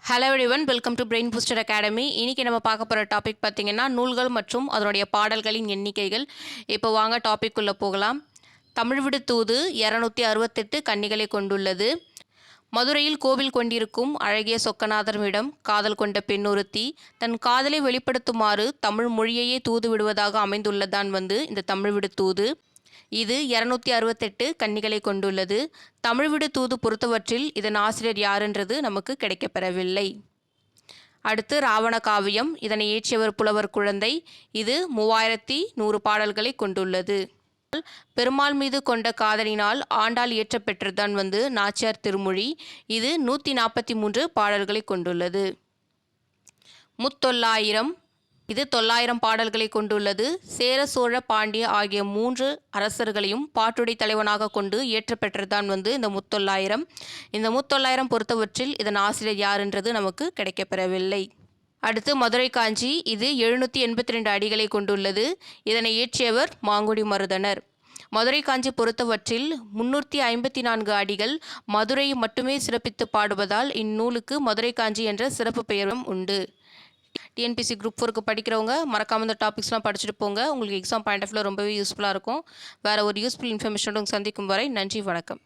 Hello everyone, welcome to brain booster academy. இன்றைக்கி நம்ம பார்க்க போகிற டாபிக் பார்த்திங்கன்னா நூல்கள் மற்றும் அதனுடைய பாடல்களின் எண்ணிக்கைகள். இப்போ வாங்க டாபிக்குள்ளே போகலாம். தமிழ் விடு தூது 268 கன்னிகளை கொண்டுள்ளது. மதுரையில் கோவில் கொண்டிருக்கும் அழகிய சொக்கநாதரிடம் காதல் கொண்ட பெண்ணொருத்தி தன் காதலை வெளிப்படுத்துமாறு தமிழ் மொழியையே தூது விடுவதாக அமைந்துள்ளதான் இந்த தமிழ் விடு தூது. இது 268 கன்னிகளை கொண்டுள்ளது. தமிழ் விடு தூது பொறுத்தவற்றில் இதன் ஆசிரியர் யாரென்றது நமக்கு கிடைக்கப்பெறவில்லை. அடுத்து ராவண காவியம். இதனை இயற்றியவர் புலவர் குழந்தை. இது 3100 பாடல்களை கொண்டுள்ளது. பெருமாள் மீது கொண்ட காதலினால் ஆண்டாள் இயற்றப்பெற்றதான் நாச்சியார் திருமொழி. இது 143 பாடல்களை கொண்டுள்ளது. முத்தொள்ளாயிரம். இது 900 பாடல்களை கொண்டுள்ளது. சேர சோழ பாண்டிய ஆகிய 3 அரசர்களையும் பாட்டுடை தலைவனாக கொண்டு இயற்றப்பெற்றதான் இந்த முத்தொள்ளாயிரம். இந்த முத்தொள்ளாயிரம் பொறுத்தவற்றில் இதன் ஆசிரியர் யாரென்றது நமக்கு கிடைக்கப்பெறவில்லை. அடுத்து மதுரை காஞ்சி. இது 782 அடிகளை கொண்டுள்ளது. இதனை இயற்றியவர் மாங்குடி மருதனர். மதுரை காஞ்சி பொறுத்தவற்றில் 354 அடிகள் மதுரையை மட்டுமே சிறப்பித்து பாடுவதால் இந்நூலுக்கு மதுரை காஞ்சி என்ற சிறப்பு பெயரும் உண்டு. டிஎன்பிசி குரூப் 4க்கு படிக்கிறவங்க மறக்காமல் இந்த டாபிக்ஸ்லாம் படிச்சுட்டு போங்க. உங்களுக்கு எக்ஸாம் பாயிண்ட் ஆஃப் வியூ ரொம்பவே யூஸ்ஃபுல்லாக இருக்கும். வேறு ஒரு யூஸ்ஃபுல் இன்ஃபர்மேஷனோட சந்திக்கும் வரை நன்றி, வணக்கம்.